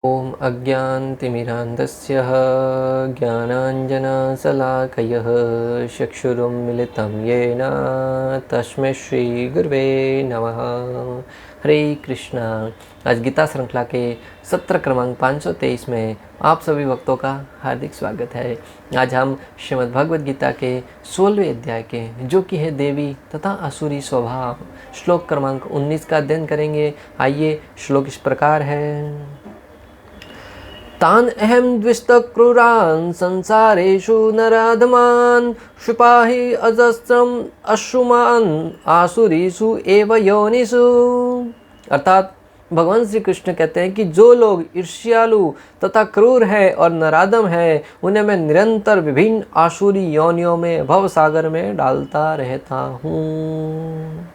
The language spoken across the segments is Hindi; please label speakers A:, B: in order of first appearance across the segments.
A: ॐ अज्ञानतिमिरान्धस्य ज्ञानाञ्जनशलाकयः चक्षुरुन्मिलितं येन तस्मै श्रीगुरुवे नमः। हरे कृष्णा। आज गीता श्रृंखला के सत्र क्रमांक 523 में आप सभी भक्तों का हार्दिक स्वागत है। आज हम श्रीमद् भगवद गीता के 16वें अध्याय के जो कि है देवी तथा असुरी स्वभाव श्लोक क्रमांक 19 का अध्ययन करेंगे। आइए, श्लोक इस प्रकार है। तान अहम द्विष्ट क्रूरान संसारेषु नराधमान क्षिपाहि अजस्रम अश्रुमान आसुरीषु एव योनिषु। अर्थात भगवान श्री कृष्ण कहते हैं कि जो लोग ईर्ष्यालु तथा क्रूर है और नराधम है, उन्हें मैं निरंतर विभिन्न आसुरी योनियों में भव सागर में डालता रहता हूँ।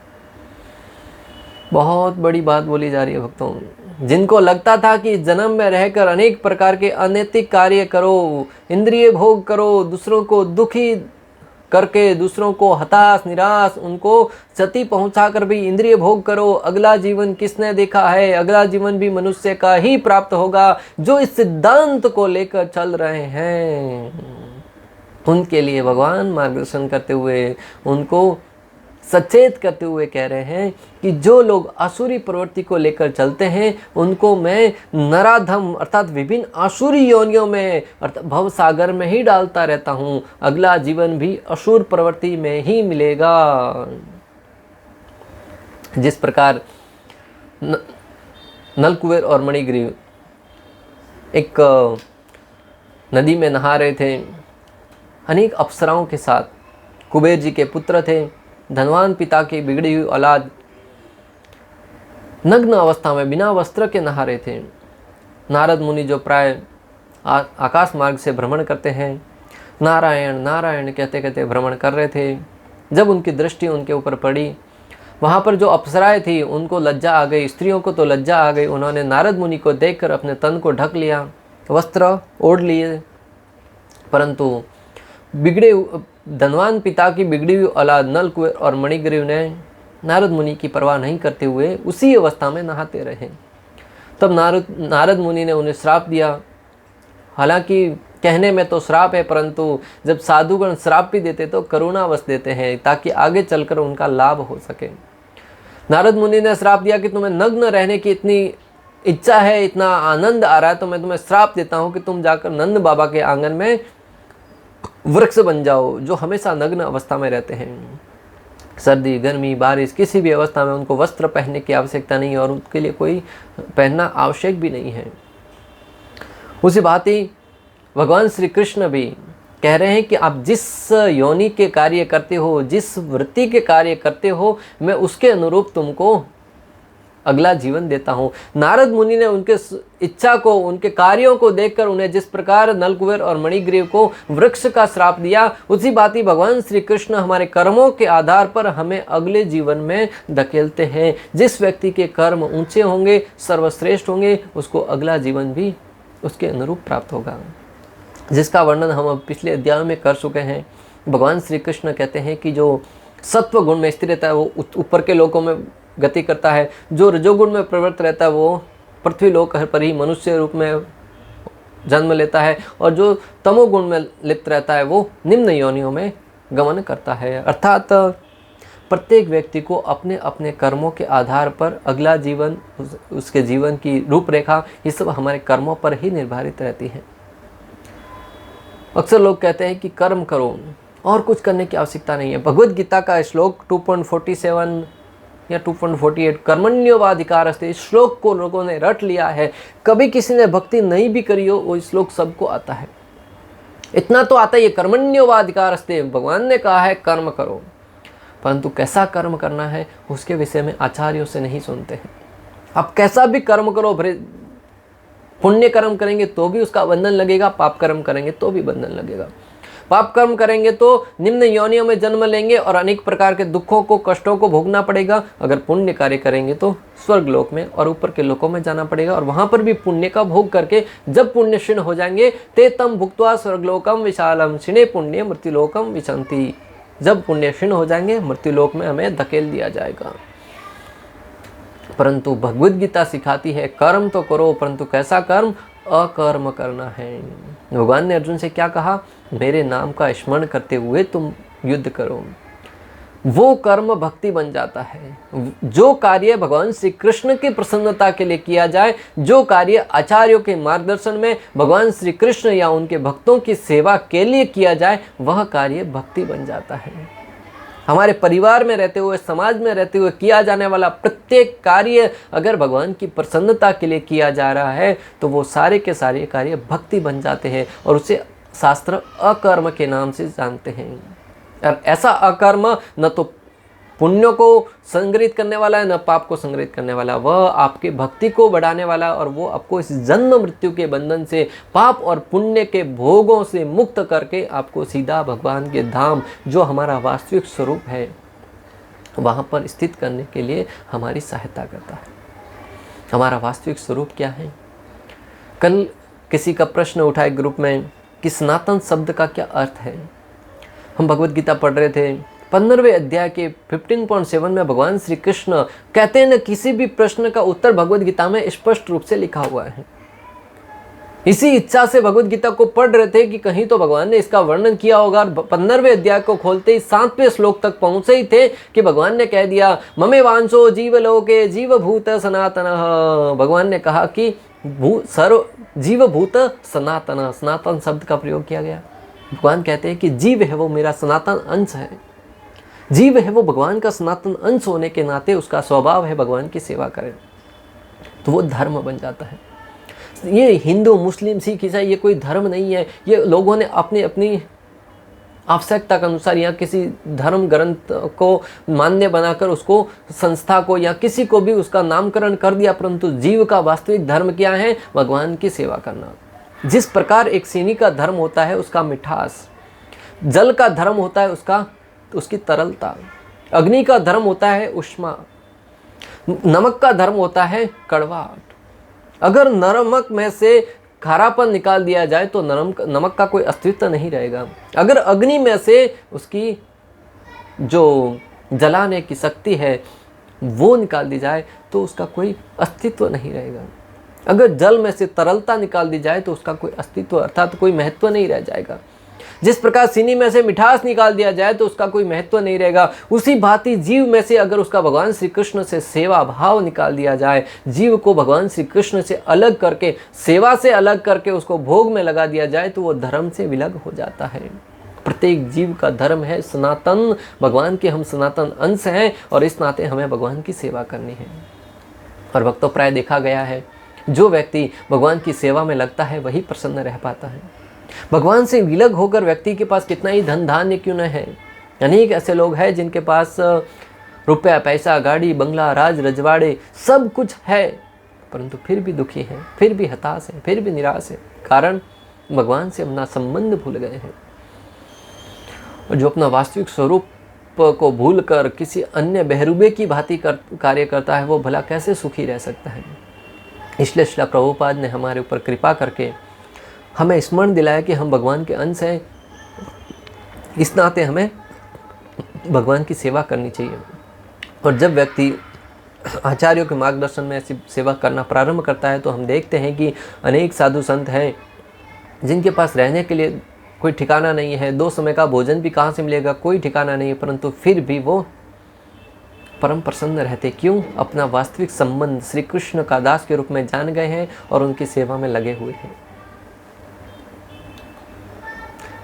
A: बहुत बड़ी बात बोली जा रही है भक्तों। जिनको लगता था कि जन्म में रहकर अनेक प्रकार के अनैतिक कार्य करो, इंद्रिय भोग करो, दूसरों को दुखी करके, दूसरों को हताश निराश, उनको क्षति पहुंचाकर भी इंद्रिय भोग करो, अगला जीवन किसने देखा है, अगला जीवन भी मनुष्य का ही प्राप्त होगा, जो इस सिद्धांत को लेकर चल रहे हैं, उनके लिए भगवान मार्गदर्शन करते हुए, उनको सचेत करते हुए कह रहे हैं कि जो लोग आसुरी प्रवृत्ति को लेकर चलते हैं, उनको मैं नराधम अर्थात विभिन्न आसुरी योनियों में अर्थात भव सागर में ही डालता रहता हूँ। अगला जीवन भी असुर प्रवृत्ति में ही मिलेगा। जिस प्रकार नलकुबेर और मणिग्रीव एक नदी में नहा रहे थे अनेक अप्सराओं के साथ। कुबेर जी के पुत्र थे, धनवान पिता की बिगड़ी हुई औलाद, नग्न अवस्था में बिना वस्त्र के नहा रहे थे। नारद मुनि जो प्राय आकाश मार्ग से भ्रमण करते हैं, नारायण नारायण कहते कहते भ्रमण कर रहे थे। जब उनकी दृष्टि उनके ऊपर पड़ी, वहाँ पर जो अप्सराएं थी उनको लज्जा आ गई, स्त्रियों को तो लज्जा आ गई। उन्होंने नारद मुनि को देखकर अपने तन को ढक लिया, वस्त्र ओढ़ लिए, परंतु बिगड़े धनवान पिता की बिगड़ी हुई औलाद नलकुबेर और मणिग्रीव ने नारद मुनि की परवाह नहीं करते हुए उसी अवस्था में नहाते रहे। तब नारद मुनि ने उन्हें श्राप दिया। हालांकि कहने में तो श्राप है, परंतु जब साधुगण श्राप भी देते तो करुणावश देते हैं ताकि आगे चलकर उनका लाभ हो सके। नारद मुनि ने श्राप दिया कि तुम्हें नग्न रहने की इतनी इच्छा है, इतना आनंद आ रहा है, तो मैं तुम्हें श्राप देता हूँ कि तुम जाकर नंद बाबा के आंगन में वृक्ष बन जाओ, जो हमेशा नग्न अवस्था में रहते हैं। सर्दी गर्मी बारिश किसी भी अवस्था में उनको वस्त्र पहनने की आवश्यकता नहीं है और उनके लिए कोई पहनना आवश्यक भी नहीं है। उसी भांति भगवान श्री कृष्ण भी कह रहे हैं कि आप जिस योनि के कार्य करते हो, जिस वृत्ति के कार्य करते हो, मैं उसके अनुरूप तुमको अगला जीवन देता हूँ। नारद मुनि ने उनके इच्छा को, उनके कार्यों को देखकर उन्हें जिस प्रकार नलकुबेर और मणिग्रीव को वृक्ष का श्राप दिया, उसी बात ही भगवान श्री कृष्ण हमारे कर्मों के आधार पर हमें अगले जीवन में धकेलते हैं। जिस व्यक्ति के कर्म ऊंचे होंगे, सर्वश्रेष्ठ होंगे, उसको अगला जीवन भी उसके अनुरूप प्राप्त होगा, जिसका वर्णन हम पिछले अध्याय में कर चुके हैं। भगवान श्री कृष्ण कहते हैं कि जो सत्व गुण में स्थिर रहता है वो ऊपर के लोकों में गति करता है, जो रजोगुण में प्रवृत्त रहता है वो पृथ्वी लोक पर ही मनुष्य रूप में जन्म लेता है, और जो तमोगुण में लिप्त रहता है वो निम्न योनियों में गमन करता है। अर्थात प्रत्येक व्यक्ति को अपने अपने कर्मों के आधार पर अगला जीवन, उसके जीवन की रूपरेखा, ये सब हमारे कर्मों पर ही निर्धारित रहती है। अक्सर लोग कहते हैं कि कर्म करो और कुछ करने की आवश्यकता नहीं है। भगवद गीता का श्लोक 2.47 या 2.48 कर्मण्योवाधिकारस्ते, इस श्लोक को लोगों ने रट लिया है। कभी किसी ने भक्ति नहीं भी करी हो, वो श्लोक सबको आता है। इतना तो आता है, कर्मण्योवाधिकारस्ते, भगवान ने कहा है कर्म करो, परंतु कैसा कर्म करना है उसके विषय में आचार्यों से नहीं सुनते हैं। आप कैसा भी कर्म करो, पुण्य कर्म करेंगे तो भी उसका बंधन लगेगा, पाप कर्म करेंगे तो भी बंधन लगेगा। पाप कर्म करेंगे तो निम्न योनियों में जन्म लेंगे और अनेक प्रकार के दुखों को, कष्टों को भोगना पड़ेगा। अगर पुण्य कार्य करेंगे तो स्वर्ग लोक में और ऊपर के लोकों में जाना पड़ेगा, और वहां पर भी पुण्य का भोग करके जब पुण्य क्षीण हो जाएंगे, ते तम भुक्त्वा स्वर्गलोकम विशालम क्षीणे पुण्य मृत्युलोकम विशंति, जब पुण्य क्षीण हो जाएंगे मृत्युलोक में हमें धकेल दिया जाएगा। परंतु भगवद गीता सिखाती है कर्म तो करो, परंतु कैसा कर्म? अकर्म करना है। भगवान ने अर्जुन से क्या कहा? मेरे नाम का स्मरण करते हुए तुम युद्ध करो। वो कर्म भक्ति बन जाता है। जो कार्य भगवान श्री कृष्ण की प्रसन्नता के लिए किया जाए, जो कार्य आचार्यों के मार्गदर्शन में भगवान श्री कृष्ण या उनके भक्तों की सेवा के लिए किया जाए, वह कार्य भक्ति बन जाता है। हमारे परिवार में रहते हुए, समाज में रहते हुए किया जाने वाला प्रत्येक कार्य अगर भगवान की प्रसन्नता के लिए किया जा रहा है तो वो सारे के सारे कार्य भक्ति बन जाते हैं और उसे शास्त्र अकर्म के नाम से जानते हैं। और ऐसा अकर्म न तो पुण्यों को संग्रहित करने वाला है, न पाप को संग्रहित करने वाला, वह आपके भक्ति को बढ़ाने वाला और वो आपको इस जन्म मृत्यु के बंधन से, पाप और पुण्य के भोगों से मुक्त करके आपको सीधा भगवान के धाम, जो हमारा वास्तविक स्वरूप है, वहाँ पर स्थित करने के लिए हमारी सहायता करता है। हमारा वास्तविक स्वरूप क्या है? कल किसी का प्रश्न उठा एक ग्रुप में कि सनातन शब्द का क्या अर्थ है। हम भगवद गीता पढ़ रहे थे, 15वें अध्याय के 15.7 में भगवान श्री कृष्ण कहते हैं न, किसी भी प्रश्न का उत्तर भगवद गीता में स्पष्ट रूप से लिखा हुआ है। इसी इच्छा से भगवद गीता को पढ़ रहे थे कि कहीं तो भगवान ने इसका वर्णन किया होगा। 15वें अध्याय को खोलते ही 7वें श्लोक तक पहुंचे ही थे कि भगवान ने कह दिया, ममे वांसो जीवलोके जीवभूत सनातन। भगवान ने कहा कि जीवभूत सनातन, सनातन शब्द का प्रयोग किया गया। भगवान कहते हैं कि जीव है वो मेरा सनातन अंश है। जीव है वो भगवान का सनातन अंश होने के नाते उसका स्वभाव है भगवान की सेवा करें, तो वो धर्म बन जाता है। ये हिंदू, मुस्लिम, सिख, ईसाई ये कोई धर्म नहीं है। ये लोगों ने अपनी अपनी आवश्यकता के अनुसार या किसी धर्म ग्रंथ को मान्य बनाकर उसको, संस्था को या किसी को भी उसका नामकरण कर दिया, परंतु जीव का वास्तविक धर्म क्या है? भगवान की सेवा करना। जिस प्रकार एक चीनी का धर्म होता है उसका मिठास, जल का धर्म होता है उसकी तरलता, अग्नि का धर्म होता है उष्मा, नमक का धर्म होता है कड़वाहट। अगर नमक में से खारापन निकाल दिया जाए तो नमक का कोई अस्तित्व नहीं रहेगा। अगर अग्नि में से उसकी जो जलाने की शक्ति है वो निकाल दी जाए तो उसका कोई अस्तित्व नहीं रहेगा। अगर जल में से तरलता निकाल दी जाए तो उसका कोई अस्तित्व अर्थात कोई महत्व नहीं रह जाएगा। जिस प्रकार चीनी में से मिठास निकाल दिया जाए तो उसका कोई महत्व नहीं रहेगा, उसी भांति जीव में से अगर उसका भगवान श्री कृष्ण से सेवा भाव निकाल दिया जाए, जीव को भगवान श्री कृष्ण से अलग करके, सेवा से अलग करके उसको भोग में लगा दिया जाए तो वो धर्म से विलग हो जाता है। प्रत्येक जीव का धर्म है सनातन, भगवान के हम सनातन अंश हैं और इस नाते हमें भगवान की सेवा करनी है। और भक्तों, प्राय देखा गया है जो व्यक्ति भगवान की सेवा में लगता है वही प्रसन्न रह पाता है। भगवान से विलग होकर व्यक्ति के पास कितना ही धन धान्य क्यों न है, अनेक ऐसे लोग हैं जिनके पास रुपया, पैसा, गाड़ी, बंगला, राज रजवाड़े सब कुछ है, परंतु फिर भी दुखी हैं, फिर भी हताश हैं, फिर भी निराश है। कारण भगवान से अपना संबंध भूल गए हैं। और जो अपना वास्तविक स्वरूप को भूलकर किसी अन्य बहरूबे की भांति कार्य करता है वो भला कैसे सुखी रह सकता है। इसलिए श्रील प्रभुपाद ने हमारे ऊपर कृपा करके हमें स्मरण दिलाया कि हम भगवान के अंश हैं, इस नाते हमें भगवान की सेवा करनी चाहिए। और जब व्यक्ति आचार्यों के मार्गदर्शन में ऐसी सेवा करना प्रारंभ करता है तो हम देखते हैं कि अनेक साधु संत हैं जिनके पास रहने के लिए कोई ठिकाना नहीं है, 2 समय का भोजन भी कहाँ से मिलेगा, कोई ठिकाना नहीं है, परंतु फिर भी वो परम प्रसन्न रहते। क्यों? अपना वास्तविक संबंध श्री कृष्ण का दास के रूप में जान गए हैं और उनकी सेवा में लगे हुए हैं।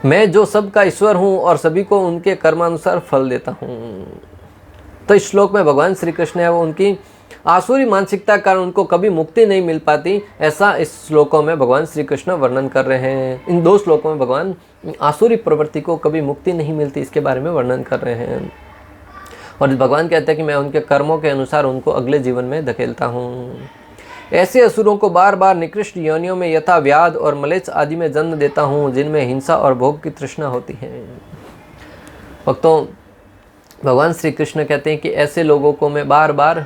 A: मैं जो सबका ईश्वर हूँ और सभी को उनके कर्मानुसार फल देता हूँ। तो इस श्लोक में भगवान श्री कृष्ण है वो उनकी आसुरी मानसिकता के कारण उनको कभी मुक्ति नहीं मिल पाती, ऐसा इस श्लोकों में भगवान श्री कृष्ण वर्णन कर रहे हैं। इन 2 श्लोकों में भगवान आसुरी प्रवृत्ति को कभी मुक्ति नहीं मिलती इसके बारे में वर्णन कर रहे हैं। और भगवान कहते हैं कि मैं उनके कर्मों के अनुसार उनको अगले जीवन में धकेलता हूँ। ऐसे असुरों को बार बार निकृष्ट योनियों में यथा व्याध और मलेच्छ आदि में जन्म देता हूँ जिनमें हिंसा और भोग की तृष्णा होती है। भक्तों, भगवान श्री कृष्ण कहते हैं कि ऐसे लोगों को मैं बार बार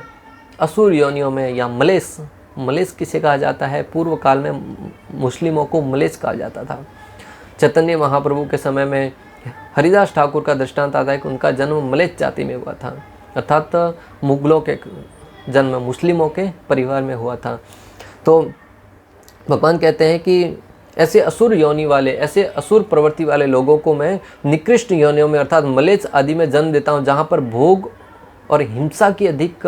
A: असुर योनियों में या मलेच्छ किसे कहा जाता है? पूर्व काल में मुस्लिमों को मलेच्छ कहा जाता था। चैतन्य महाप्रभु के समय में हरिदास ठाकुर का दृष्टांत आता है कि उनका जन्म मलेच्छ जाति में हुआ था, अर्थात मुगलों के जन्म मुस्लिमों के परिवार में हुआ था। तो भगवान कहते हैं कि ऐसे असुर योनि वाले, ऐसे असुर प्रवृत्ति वाले लोगों को मैं निकृष्ट योनियों में अर्थात मलेच्छ आदि में जन्म देता हूँ, जहाँ पर भोग और हिंसा की अधिक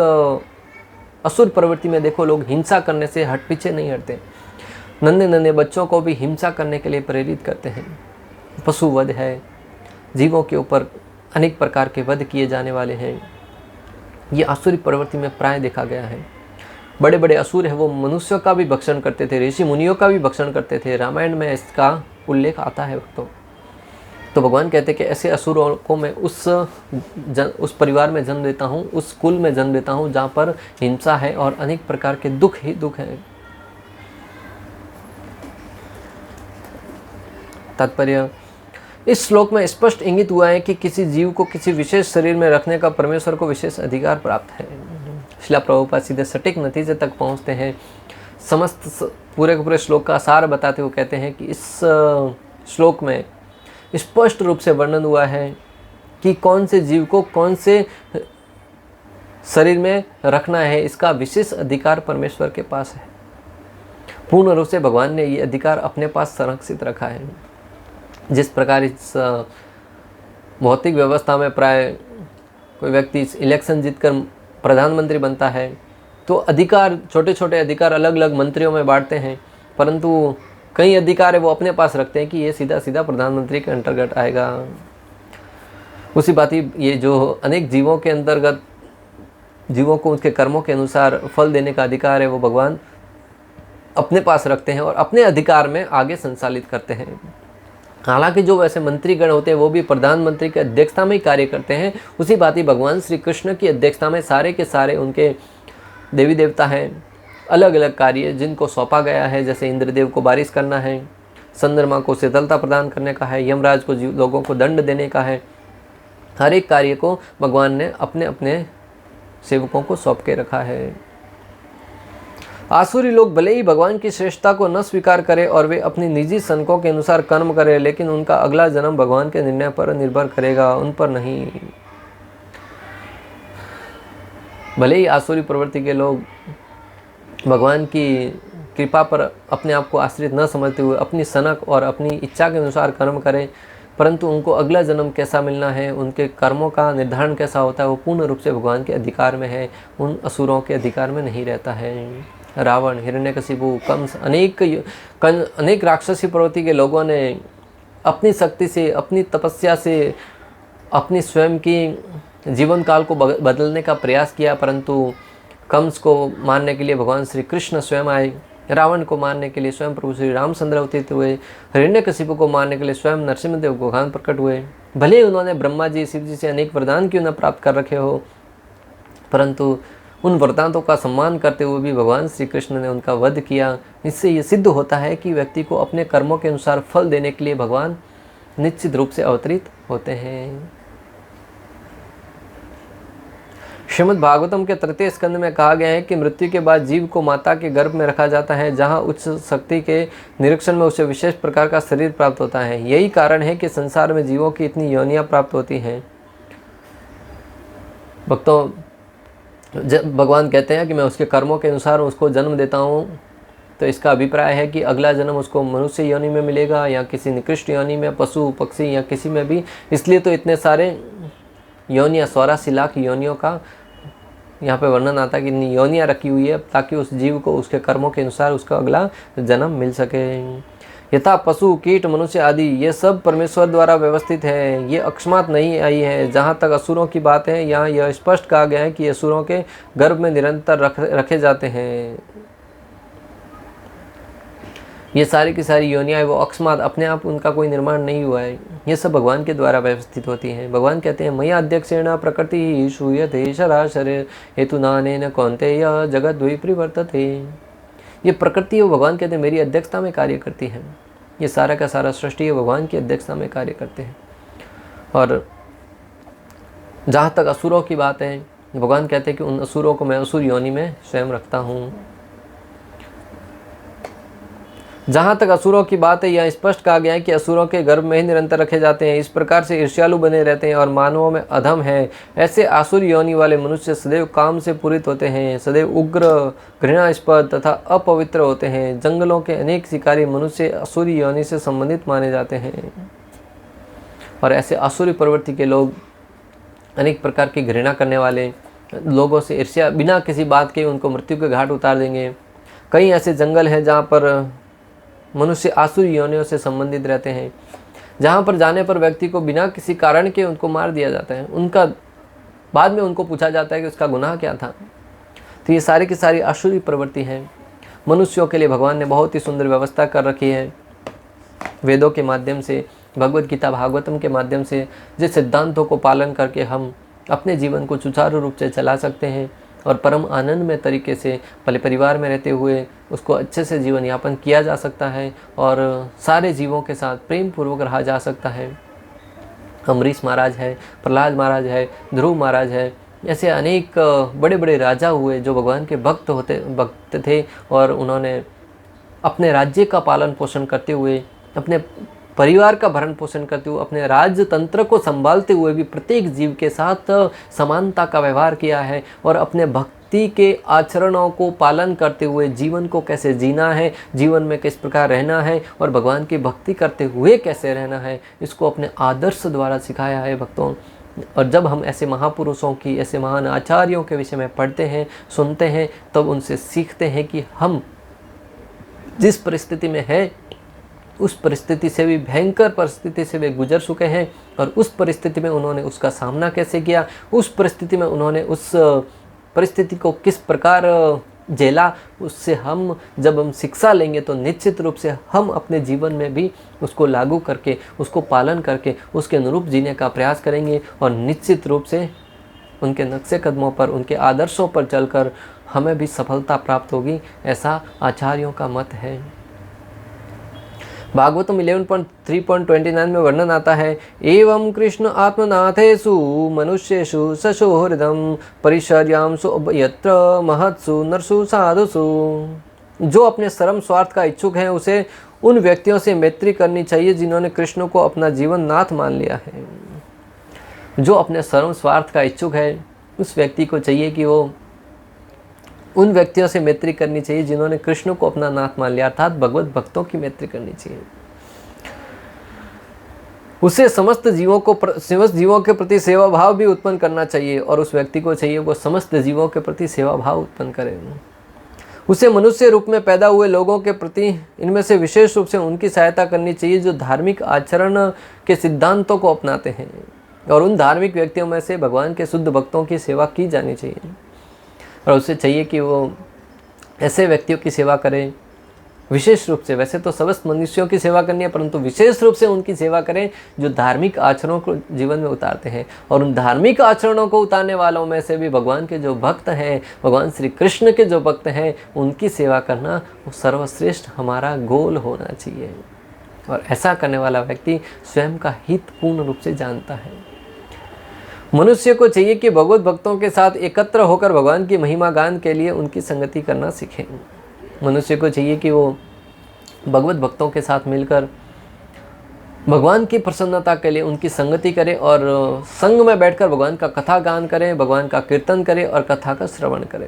A: असुर प्रवृत्ति में देखो लोग हिंसा करने से हट पीछे नहीं हटते, नन्हे नन्हे बच्चों को भी हिंसा करने के लिए प्रेरित करते हैं। पशु वध है, जीवों के ऊपर अनेक प्रकार के वध किए जाने वाले हैं। ये आसुरी प्रवृत्ति में प्राय देखा गया है। बड़े बड़े असुर हैं वो मनुष्यों का भी भक्षण करते थे, ऋषि मुनियों का भी भक्षण करते थे। रामायण में इसका उल्लेख आता है भक्तों। तो भगवान कहते हैं कि ऐसे असुरों को मैं उस परिवार में जन्म देता हूँ, उस कुल में जन्म देता हूँ जहाँ पर हिंसा है और अनेक प्रकार के दुख ही दुख हैं। तात्पर्य, इस श्लोक में स्पष्ट इंगित हुआ है कि किसी जीव को किसी विशेष शरीर में रखने का परमेश्वर को विशेष अधिकार प्राप्त है। श्रील प्रभुपाद सीधे सटीक नतीजे तक पहुंचते हैं। समस्त पूरे के पूरे श्लोक का सार बताते हुए कहते हैं कि इस श्लोक में स्पष्ट रूप से वर्णन हुआ है कि कौन से जीव को कौन से शरीर में रखना है, इसका विशेष अधिकार परमेश्वर के पास है। पूर्ण रूप से भगवान ने ये अधिकार अपने पास संरक्षित रखा है। जिस प्रकार इस भौतिक व्यवस्था में प्राय कोई व्यक्ति इलेक्शन जीतकर प्रधानमंत्री बनता है तो अधिकार, छोटे छोटे अधिकार अलग अलग मंत्रियों में बांटते हैं, परंतु कई अधिकार है वो अपने पास रखते हैं कि ये सीधा सीधा प्रधानमंत्री के अंतर्गत आएगा। उसी बात ही ये जो अनेक जीवों के अंतर्गत जीवों को उनके कर्मों के अनुसार फल देने का अधिकार है वो भगवान अपने पास रखते हैं और अपने अधिकार में आगे संचालित करते हैं। हालांकि जो वैसे मंत्रीगण होते हैं वो भी प्रधानमंत्री की अध्यक्षता में ही कार्य करते हैं। उसी बात ही भगवान श्री कृष्ण की अध्यक्षता में सारे के सारे उनके देवी देवता हैं, अलग अलग कार्य जिनको सौंपा गया है। जैसे इंद्रदेव को बारिश करना है, चंद्रमा को शीतलता प्रदान करने का है, यमराज को लोगों को दंड देने का है। हर एक कार्य को भगवान ने अपने अपने सेवकों को सौंप के रखा है। आसुरी लोग भले ही भगवान की श्रेष्ठता को न स्वीकार करें और वे अपनी निजी सनकों के अनुसार कर्म करें, लेकिन उनका अगला जन्म भगवान के निर्णय पर निर्भर करेगा, उन पर नहीं। भले ही आसुरी प्रवृत्ति के लोग भगवान की कृपा पर अपने आप को आश्रित न समझते हुए अपनी सनक और अपनी इच्छा के अनुसार कर्म करें, परंतु उनको अगला जन्म कैसा मिलना है, उनके कर्मों का निर्धारण कैसा होता है, वो पूर्ण रूप से भगवान के अधिकार में है, उन असुरों के अधिकार में नहीं रहता है। रावण, हिरण्यकशिपु, कंस, अनेक राक्षसी प्रवृत्ति के लोगों ने अपनी शक्ति से, अपनी तपस्या से, अपनी स्वयं की जीवन काल को बदलने का प्रयास किया, परंतु कंस को मारने के लिए भगवान श्री कृष्ण स्वयं आए, रावण को मारने के लिए स्वयं प्रभु श्री रामचंद्र अवतरित हुए, हिरण्यकशिपु को मारने के लिए स्वयं नरसिंहदेव भगवान प्रकट हुए। भले ही उन्होंने ब्रह्मा जी, शिव जी से अनेक वरदान क्यों न प्राप्त कर रखे हो, परंतु उन वरदानों का सम्मान करते हुए भी भगवान श्री कृष्ण ने उनका वध किया। इससे ये सिद्ध होता है कि व्यक्ति को अपने कर्मों के अनुसार फल देने के लिए भगवान निश्चित रूप से अवतरित होते हैं। श्रीमद् भागवतम के तृतीय स्कंद में कहा गया है कि मृत्यु के बाद जीव को माता के गर्भ में रखा जाता है, जहां उच्च शक्ति के निरीक्षण में उसे विशेष प्रकार का शरीर प्राप्त होता है। यही कारण है कि संसार में जीवों की इतनी योनियां प्राप्त होती हैं। भक्तों, जब भगवान कहते हैं कि मैं उसके कर्मों के अनुसार उसको जन्म देता हूँ, तो इसका अभिप्राय है कि अगला जन्म उसको मनुष्य योनि में मिलेगा या किसी निकृष्ट योनि में, पशु पक्षी या किसी में भी। इसलिए तो इतने सारे योनियाँ, 84 लाख योनियों का यहाँ पे वर्णन आता है कि योनियाँ रखी हुई है ताकि उस जीव को उसके कर्मों के अनुसार उसका अगला जन्म मिल सके। यथा पशु, कीट, मनुष्य आदि ये सब परमेश्वर द्वारा व्यवस्थित है, ये अकस्मात नहीं आई है। जहाँ तक असुरों की बात है, यहाँ यह स्पष्ट कहा गया है कि असुरों के गर्भ में निरंतर रखे जाते हैं। ये सारी की सारी योनियाँ वो अकस्मात, अपने आप उनका कोई निर्माण नहीं हुआ है, ये सब भगवान के द्वारा व्यवस्थित होती हैं। भगवान कहते हैं मया अध्यक्षेण प्रकृति श्रूयते शराशर हेतु नानेन कौन्तेय जगद् वै परिवर्तते। ये प्रकृति वो भगवान कहते हैं मेरी अध्यक्षता में कार्य करती है। ये सारा का सारा सृष्टि है भगवान की अध्यक्षता में कार्य करते हैं। और जहाँ तक असुरों की बात है, भगवान कहते हैं कि उन असुरों को मैं असुर योनि में स्वयं रखता हूँ। जहाँ तक असुरों की बात है, यहाँ स्पष्ट कहा गया है कि असुरों के गर्भ में ही निरंतर रखे जाते हैं। इस प्रकार से ईर्ष्यालु बने रहते हैं और मानवों में अधम है। ऐसे आसुर योनि वाले मनुष्य सदैव काम से पूरित होते हैं, सदैव उग्र, घृणास्पद तथा अपवित्र होते हैं। जंगलों के अनेक शिकारी मनुष्य असुरी योनि से संबंधित माने जाते हैं। और ऐसे आसुरी प्रवृत्ति के लोग, अनेक प्रकार की घृणा करने वाले लोगों से ईर्ष्या बिना किसी बात के उनको मृत्यु के घाट उतार देंगे। कई ऐसे जंगल हैं जहाँ पर मनुष्य आसुरी योनियों से संबंधित रहते हैं, जहाँ पर जाने पर व्यक्ति को बिना किसी कारण के उनको मार दिया जाता है। उनका बाद में उनको पूछा जाता है कि उसका गुनाह क्या था। तो ये सारी की सारी आसुरी प्रवृत्ति है। मनुष्यों के लिए भगवान ने बहुत ही सुंदर व्यवस्था कर रखी है। वेदों के माध्यम से, भगवद गीता भागवतम के माध्यम से जिस सिद्धांतों को पालन करके हम अपने जीवन को सुचारू रूप से चला सकते हैं और परम आनंदमय तरीके से भले परिवार में रहते हुए उसको अच्छे से जीवन यापन किया जा सकता है और सारे जीवों के साथ प्रेम पूर्वक रहा जा सकता है। अम्बरीश महाराज है, प्रहलाद महाराज है, ध्रुव महाराज है, ऐसे अनेक बड़े बड़े राजा हुए जो भगवान के भक्त थे और उन्होंने अपने राज्य का पालन पोषण करते हुए, अपने परिवार का भरण पोषण करते हुए, अपने राज्य तंत्र को संभालते हुए भी प्रत्येक जीव के साथ समानता का व्यवहार किया है और अपने भक्ति के आचरणों को पालन करते हुए जीवन को कैसे जीना है, जीवन में किस प्रकार रहना है और भगवान की भक्ति करते हुए कैसे रहना है, इसको अपने आदर्श द्वारा सिखाया है भक्तों। और जब हम ऐसे महापुरुषों की, ऐसे महान आचार्यों के विषय में पढ़ते हैं, सुनते हैं, तब उनसे सीखते हैं कि हम जिस परिस्थिति में हैं उस परिस्थिति से भी, भयंकर परिस्थिति से वे गुजर चुके हैं और उस परिस्थिति में उन्होंने उसका सामना कैसे किया, उस परिस्थिति में उन्होंने उस परिस्थिति को किस प्रकार झेला, उससे जब हम शिक्षा लेंगे तो निश्चित रूप से हम अपने जीवन में भी उसको लागू करके, उसको पालन करके उसके अनुरूप जीने का प्रयास करेंगे और निश्चित रूप से उनके नक्शे कदमों पर, उनके आदर्शों पर चलकर हमें भी सफलता प्राप्त होगी, ऐसा आचार्यों का मत है। भागवतम 11.3.29 में वर्णन आता है, एवं कृष्ण आत्मनाथेषु मनुष्येषु ससौहृदं परिचर्यांसु यत्र महत्सु नरसु साधुषु। जो अपने श्रम स्वार्थ का इच्छुक है उसे उन व्यक्तियों से मैत्री करनी चाहिए जिन्होंने कृष्ण को अपना जीवन नाथ मान लिया है। जो अपने श्रम स्वार्थ का इच्छुक है उस व्यक्ति को चाहिए कि वो उन व्यक्तियों से मैत्री करनी चाहिए जिन्होंने कृष्ण को अपना नाथ मान लिया, अर्थात भगवत भक्तों की मैत्री करनी चाहिए। उसे समस्त जीवों के प्रति सेवा भाव भी उत्पन्न करना चाहिए और उस व्यक्ति को चाहिए वो समस्त जीवों के प्रति सेवा भाव उत्पन्न करे। उसे मनुष्य रूप में पैदा हुए लोगों के प्रति इनमें से विशेष रूप से उनकी सहायता करनी चाहिए जो धार्मिक आचरण के सिद्धांतों को अपनाते हैं और उन धार्मिक व्यक्तियों में से भगवान के शुद्ध भक्तों की सेवा की जानी चाहिए। और उसे चाहिए कि वो ऐसे व्यक्तियों की सेवा करें विशेष रूप से, वैसे तो समस्त मनुष्यों की सेवा करनी है परंतु विशेष रूप से उनकी सेवा करें जो धार्मिक आचरणों को जीवन में उतारते हैं। और उन धार्मिक आचरणों को उतारने वालों में से भी भगवान के जो भक्त हैं, भगवान श्री कृष्ण के जो भक्त हैं, उनकी सेवा करना वो सर्वश्रेष्ठ हमारा गोल होना चाहिए। और ऐसा करने वाला व्यक्ति स्वयं का हित पूर्ण रूप से जानता है। मनुष्य को चाहिए कि भगवत भक्तों के साथ एकत्र होकर भगवान की महिमा गान के लिए उनकी संगति करना सीखें। मनुष्य को चाहिए कि वो भगवत भक्तों के साथ मिलकर भगवान की प्रसन्नता के लिए उनकी संगति करे और संग में बैठकर भगवान का कथा गान करें, भगवान का कीर्तन करें और कथा का श्रवण करें।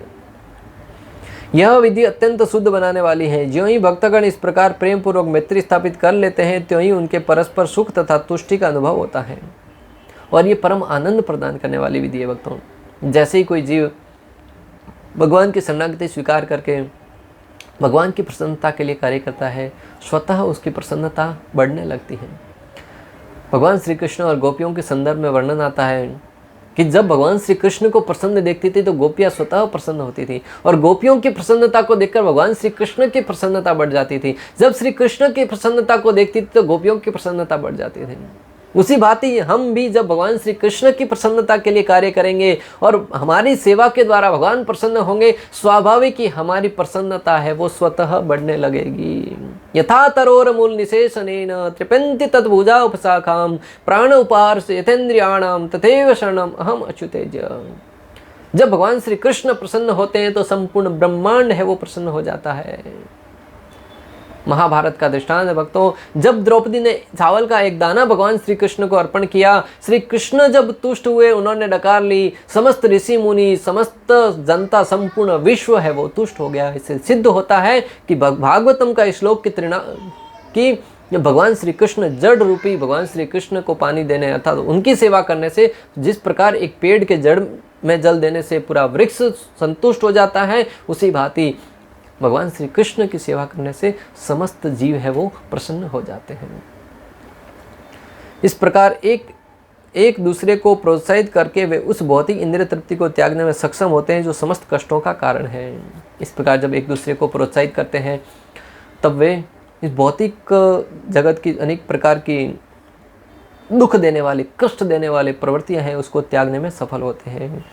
A: यह विधि अत्यंत शुद्ध बनाने वाली है। ज्यों ही भक्तगण इस प्रकार प्रेम पूर्वक मैत्री स्थापित कर लेते हैं त्यों ही उनके परस्पर सुख तथा तुष्टि का अनुभव होता है और ये परम आनंद प्रदान करने वाली विधि है भक्तों। जैसे ही कोई जीव भगवान की शरणागति स्वीकार करके भगवान की प्रसन्नता के लिए कार्य करता है, स्वतः उसकी प्रसन्नता बढ़ने लगती है। भगवान श्री कृष्ण और गोपियों के संदर्भ में वर्णन आता है कि जब भगवान श्री कृष्ण को प्रसन्न देखती थी तो गोपियाँ स्वतः प्रसन्न होती थी और गोपियों की प्रसन्नता को देखकर भगवान श्री कृष्ण की प्रसन्नता बढ़ जाती थी। जब श्री कृष्ण की प्रसन्नता को देखती थी तो गोपियों की प्रसन्नता बढ़ जाती थी। उसी भांति हम भी जब भगवान श्री कृष्ण की प्रसन्नता के लिए कार्य करेंगे और हमारी सेवा के द्वारा भगवान प्रसन्न होंगे, स्वाभाविक ही हमारी प्रसन्नता है वो स्वतः बढ़ने लगेगी। यथा तरोर मूल निशेषणेन त्रिपन्ति तद्भुजा उपशाखाम प्राण उपार्श यथेन्द्रियाणाम तथैव शरणम अहम अच्युतेज। जब भगवान श्री कृष्ण प्रसन्न होते हैं तो संपूर्ण ब्रह्मांड है वो प्रसन्न हो जाता है। महाभारत का दृष्टांत है भक्तों। जब द्रौपदी ने चावल का एक दाना भगवान श्री कृष्ण को अर्पण किया, श्री कृष्ण जब तुष्ट हुए, उन्होंने डकार ली, समस्त ऋषि मुनि, समस्त जनता, संपूर्ण विश्व है वो तुष्ट हो गया। इससे सिद्ध होता है कि भागवतम का श्लोक कि भगवान श्री कृष्ण जड़ रूपी भगवान श्री कृष्ण को पानी देने अर्थात उनकी सेवा करने से, जिस प्रकार एक पेड़ के जड़ में जल देने से पूरा वृक्ष संतुष्ट हो जाता है, उसी भांति भगवान श्री कृष्ण की सेवा करने से समस्त जीव है वो प्रसन्न हो जाते हैं। इस प्रकार एक दूसरे को प्रोत्साहित करके वे उस भौतिक इंद्रिय तृप्ति को त्यागने में सक्षम होते हैं जो समस्त कष्टों का कारण है। इस प्रकार जब एक दूसरे को प्रोत्साहित करते हैं तब वे इस भौतिक जगत की अनेक प्रकार की दुख देने वाली, कष्ट देने वाली प्रवृत्तियां हैं उसको त्यागने में सफल होते हैं।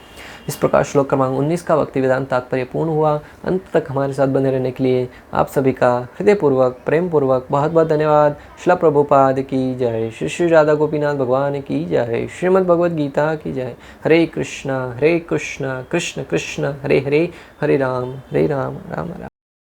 A: इस प्रकार श्लोक क्रमांक 19 का भक्ति वेदांत तात्पर्य पूर्ण हुआ। अंत तक हमारे साथ बने रहने के लिए आप सभी का हृदयपूर्वक, प्रेम पूर्वक बहुत बहुत धन्यवाद। श्रील प्रभुपाद की जय, श्री श्री राधा गोपीनाथ भगवान की जय, श्रीमद् भगवद गीता की जय। हरे कृष्णा कृष्ण कृष्ण हरे हरे, हरे राम राम राम।